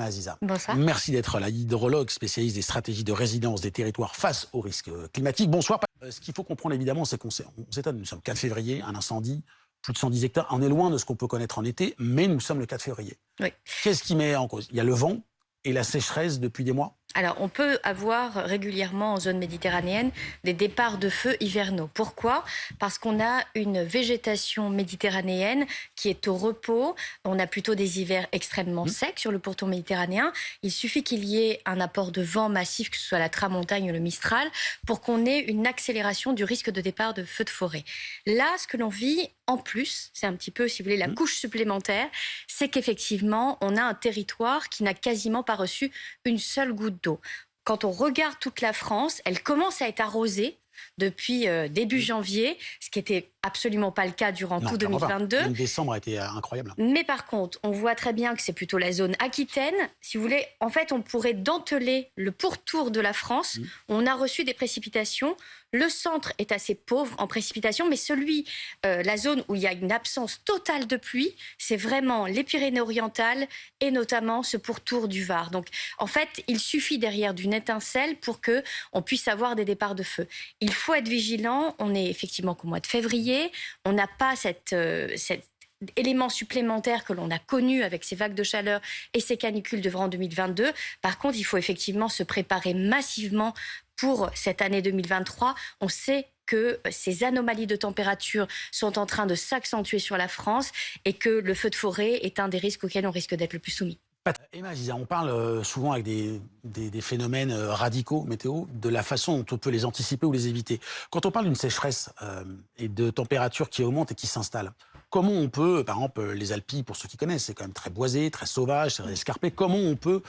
Aziza. Bonsoir. Merci d'être là, hydrologue spécialiste des stratégies de résilience des territoires face aux risques climatiques. Bonsoir. Ce qu'il faut comprendre évidemment, c'est qu'on s'étonne. Nous sommes 4 février, un incendie, plus de 110 hectares. On est loin de ce qu'on peut connaître en été, mais nous sommes le 4 février. Oui. Qu'est-ce qui met en cause? Il y a le vent et la sécheresse depuis des mois. Alors, on peut avoir régulièrement en zone méditerranéenne des départs de feu hivernaux. Pourquoi? Parce qu'on a une végétation méditerranéenne qui est au repos. On a plutôt des hivers extrêmement secs sur le pourtour méditerranéen. Il suffit qu'il y ait un apport de vent massif, que ce soit la tramontagne ou le mistral, pour qu'on ait une accélération du risque de départ de feux de forêt. Là, ce que l'on vit en plus, c'est un petit peu, si vous voulez, la couche supplémentaire, c'est qu'effectivement, on a un territoire qui n'a quasiment pas reçu une seule goutte d'eau. Quand on regarde toute la France, elle commence à être arrosée depuis début janvier, ce qui n'était absolument pas le cas durant tout 2022. Même décembre a été incroyable. Mais par contre, on voit très bien que c'est plutôt la zone Aquitaine. Si vous voulez, en fait, on pourrait denteler le pourtour de la France. On a reçu des précipitations. Le centre est assez pauvre en précipitations, mais la zone où il y a une absence totale de pluie, c'est vraiment les Pyrénées-Orientales et notamment ce pourtour du Var. Donc, en fait, il suffit derrière d'une étincelle pour qu'on puisse avoir des départs de feu. Il faut être vigilant. On est effectivement qu'au mois de février. On n'a pas cet élément supplémentaire que l'on a connu avec ces vagues de chaleur et ces canicules de vent en 2022. Par contre, il faut effectivement se préparer massivement pour cette année 2023. On sait que ces anomalies de température sont en train de s'accentuer sur la France et que le feu de forêt est un des risques auxquels on risque d'être le plus soumis. Emma Aziza, on parle souvent avec des phénomènes radicaux météo, de la façon dont on peut les anticiper ou les éviter. Quand on parle d'une sécheresse et de températures qui augmentent et qui s'installent, comment on peut, par exemple, les Alpes, pour ceux qui connaissent, c'est quand même très boisé, très sauvage, très escarpé, comment on peut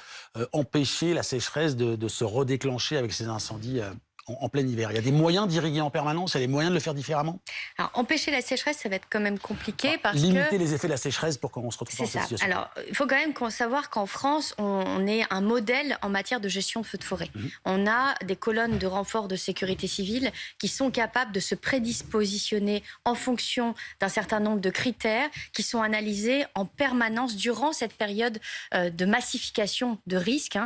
empêcher la sécheresse de se redéclencher avec ces incendies en plein hiver? Il y a des moyens d'irriguer en permanence, il y a des moyens de le faire différemment? Alors, empêcher la sécheresse, ça va être quand même compliqué parce limiter les effets de la sécheresse pour qu'on se retrouve dans cette situation. Alors, il faut quand même savoir qu'en France, on est un modèle en matière de gestion de feux de forêt. On a des colonnes de renfort de sécurité civile qui sont capables de se prédispositionner en fonction d'un certain nombre de critères qui sont analysés en permanence durant cette période de massification de risques,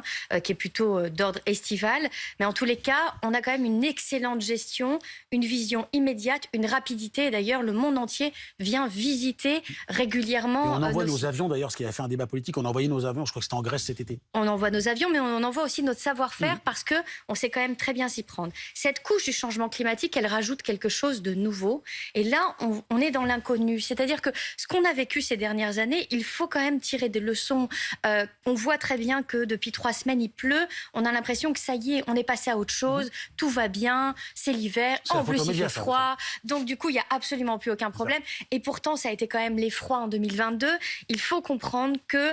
qui est plutôt d'ordre estival. Mais en tous les cas, on a quand même une excellente gestion, une vision immédiate, une rapidité. D'ailleurs, le monde entier vient visiter régulièrement. Et on envoie nos avions, d'ailleurs, ce qui a fait un débat politique, on a envoyé nos avions, je crois que c'était en Grèce cet été. On envoie nos avions, mais on envoie aussi notre savoir-faire parce qu'on sait quand même très bien s'y prendre. Cette couche du changement climatique, elle rajoute quelque chose de nouveau. Et là, on est dans l'inconnu. C'est-à-dire que ce qu'on a vécu ces dernières années, il faut quand même tirer des leçons. On voit très bien que depuis 3 semaines, il pleut. On a l'impression que ça y est, on est passé à autre chose. Tout va bien, c'est l'hiver, en plus il fait froid, donc du coup il n'y a absolument plus aucun problème. Et pourtant ça a été quand même l'effroi en 2022. Il faut comprendre que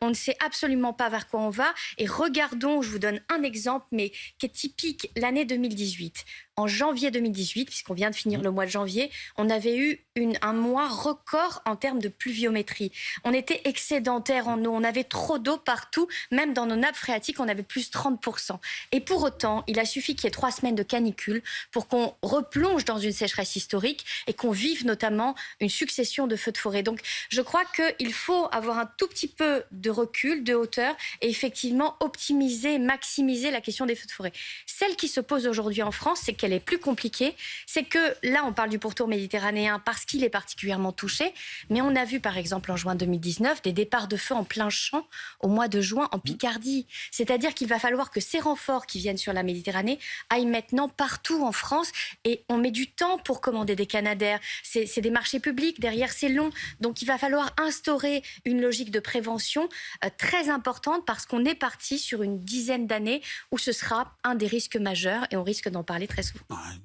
on ne sait absolument pas vers quoi on va. Et regardons, je vous donne un exemple, mais qui est typique, l'année 2018. En janvier 2018, puisqu'on vient de finir le mois de janvier, on avait eu un mois record en termes de pluviométrie. On était excédentaire en eau, on avait trop d'eau partout, même dans nos nappes phréatiques, on avait plus de 30%. Et pour autant, il a suffi qu'il y ait 3 semaines de canicule pour qu'on replonge dans une sécheresse historique et qu'on vive notamment une succession de feux de forêt. Donc je crois qu'il faut avoir un tout petit peu de recul, de hauteur et effectivement optimiser, maximiser la question des feux de forêt. Celle qui se pose aujourd'hui en France, c'est qu'elle est plus compliquée. C'est que là, on parle du pourtour méditerranéen parce qu'il est particulièrement touché. Mais on a vu, par exemple, en juin 2019, des départs de feu en plein champ au mois de juin en Picardie. C'est-à-dire qu'il va falloir que ces renforts qui viennent sur la Méditerranée aillent maintenant partout en France. Et on met du temps pour commander des Canadair. C'est des marchés publics. Derrière, c'est long. Donc, il va falloir instaurer une logique de prévention très importante parce qu'on est parti sur une dizaine d'années où ce sera un des risques majeurs et on risque d'en parler très souvent.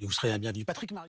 Vous serez la bienvenue. Patrick Marie.